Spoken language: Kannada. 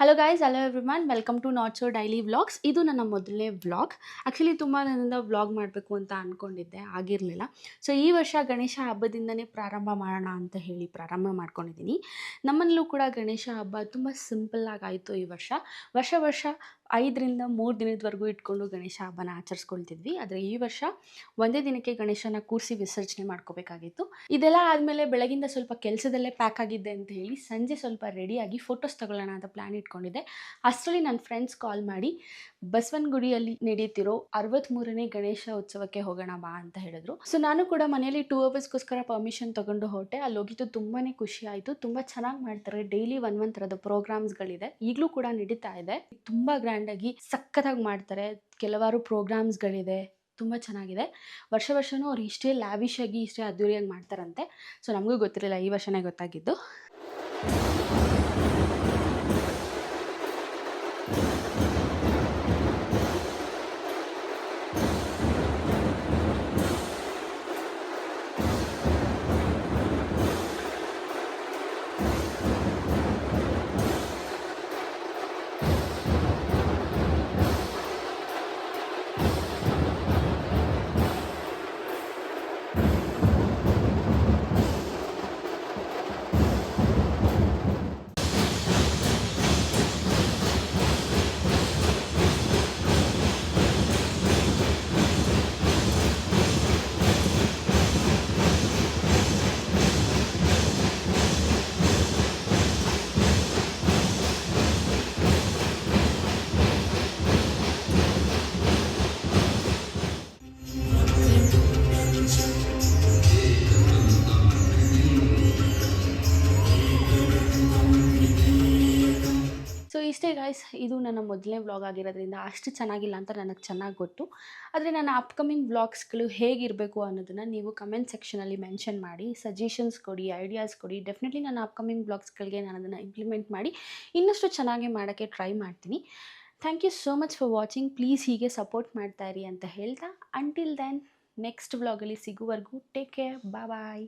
Hello guys, hello everyone, welcome to not so daily vlogs. ಇದು ನನ್ನ ಮೊದಲನೇ ವ್ಲಾಗ್. ಆ್ಯಕ್ಚುಲಿ ತುಂಬ ದಿನದಿಂದ ವ್ಲಾಗ್ ಮಾಡಬೇಕು ಅಂತ ಅಂದ್ಕೊಂಡಿದ್ದೆ, ಆಗಿರಲಿಲ್ಲ. ಸೊ ಈ ವರ್ಷ ಗಣೇಶ ಹಬ್ಬದಿಂದನೇ ಪ್ರಾರಂಭ ಮಾಡೋಣ ಅಂತ ಹೇಳಿ ಪ್ರಾರಂಭ ಮಾಡ್ಕೊಂಡಿದ್ದೀನಿ. ನಮ್ಮಲ್ಲೂ ಕೂಡ ಗಣೇಶ ಹಬ್ಬ ತುಂಬ ಸಿಂಪಲ್ಲಾಗಿ ಆಯಿತು ಈ ವರ್ಷ. ವರ್ಷ 5ರಿಂದ 3 ದಿನದವರೆಗೂ ಇಟ್ಕೊಂಡು ಗಣೇಶ ಹಬ್ಬನ ಆಚರಿಸ್ಕೊಳ್ತಿದ್ವಿ. ಆದರೆ ಈ ವರ್ಷ ಒಂದೇ ದಿನಕ್ಕೆ ಗಣೇಶನ ಕೂರಿಸಿ ವಿಸರ್ಜನೆ ಮಾಡ್ಕೋಬೇಕಾಗಿತ್ತು. ಇದೆಲ್ಲ ಆದಮೇಲೆ ಬೆಳಗಿಂದ ಸ್ವಲ್ಪ ಕೆಲಸದಲ್ಲೇ ಪ್ಯಾಕ್ ಆಗಿದ್ದೆ ಅಂತ ಹೇಳಿ ಸಂಜೆ ಸ್ವಲ್ಪ ರೆಡಿಯಾಗಿ ಫೋಟೋಸ್ ತಗೊಳ್ಳೋಣ ಅಂತ ಪ್ಲ್ಯಾನ್ ಇಟ್ಕೊಂಡಿದ್ದೆ. ಅಷ್ಟರಲ್ಲಿ ನನ್ನ ಫ್ರೆಂಡ್ಸ್ ಕಾಲ್ ಮಾಡಿ ಬಸವನಗುಡಿಯಲ್ಲಿ ನಡೀತಿರೋ 63ನೇ ಗಣೇಶ ಉತ್ಸವಕ್ಕೆ ಹೋಗೋಣ ಬಾ ಅಂತ ಹೇಳಿದ್ರು. ಸೊ ನಾನು ಕೂಡ ಮನೆಯಲ್ಲಿ 2 ಅವರ್ಸ್ಗೋಸ್ಕರ ಪರ್ಮಿಷನ್ ತೊಗೊಂಡು ಹೊರಟೆ. ಅಲ್ಲಿ ಹೋಗಿದ್ದು ತುಂಬಾ ಖುಷಿ ಆಯಿತು. ತುಂಬ ಚೆನ್ನಾಗಿ ಮಾಡ್ತಾರೆ. ಡೈಲಿ ಒಂದೊಂದು ಥರದ ಪ್ರೋಗ್ರಾಮ್ಸ್ಗಳಿದೆ, ಈಗಲೂ ಕೂಡ ನಡೀತಾ ಇದೆ. ತುಂಬ ಗ್ರ್ಯಾಂಡಾಗಿ ಸಖತ್ತಾಗಿ ಮಾಡ್ತಾರೆ. ಕೆಲವಾರು ಪ್ರೋಗ್ರಾಮ್ಸ್ಗಳಿದೆ, ತುಂಬ ಚೆನ್ನಾಗಿದೆ. ವರ್ಷವೂ ಅವ್ರು ಇಷ್ಟೇ ಲ್ಯಾವಿಶ್ ಆಗಿ ಇಷ್ಟೇ ಅದ್ದೂರಿಯಾಗಿ ಮಾಡ್ತಾರಂತೆ. ಸೊ ನಮಗೂ ಗೊತ್ತಿರಲಿಲ್ಲ, ಈ ವರ್ಷನೇ ಗೊತ್ತಾಗಿದ್ದು. ಸೊ ಇಷ್ಟೇ ಗೈಸ್, ಇದು ನನ್ನ ಮೊದಲನೇ ವ್ಲಾಗ್ ಆಗಿರೋದ್ರಿಂದ ಅಷ್ಟು ಚೆನ್ನಾಗಿಲ್ಲ ಅಂತ ನನಗೆ ಚೆನ್ನಾಗಿ ಗೊತ್ತು. ಆದರೆ ನನ್ನ ಅಪ್ಕಮಿಂಗ್ ವ್ಲಾಗ್ಸ್ಗಳು ಹೇಗಿರಬೇಕು ಅನ್ನೋದನ್ನು ನೀವು ಕಮೆಂಟ್ ಸೆಕ್ಷನಲ್ಲಿ ಮೆನ್ಷನ್ ಮಾಡಿ, ಸಜೆಷನ್ಸ್ ಕೊಡಿ, ಐಡಿಯಾಸ್ ಕೊಡಿ. ಡೆಫಿನೆಟ್ಲಿ ನನ್ನ ಅಪ್ಕಮಿಂಗ್ ವ್ಲಾಗ್ಸ್ಗಳಿಗೆ ನಾನು ಅದನ್ನು ಇಂಪ್ಲಿಮೆಂಟ್ ಮಾಡಿ ಇನ್ನಷ್ಟು ಚೆನ್ನಾಗಿ ಮಾಡೋಕ್ಕೆ ಟ್ರೈ ಮಾಡ್ತೀನಿ. Thank you so much for watching. Please ಹೀಗೆ ಸಪೋರ್ಟ್ ಮಾಡ್ತಾ ಇರಿ ಅಂತ ಹೇಳ್ತಾ, ಅಂಟಿಲ್ ದೆನ್ ನೆಕ್ಸ್ಟ್ ವ್ಲಾಗಲ್ಲಿ ಸಿಗುವವರೆಗೂ ಟೇಕ್ ಕೇರ್, ಬಾಯ್.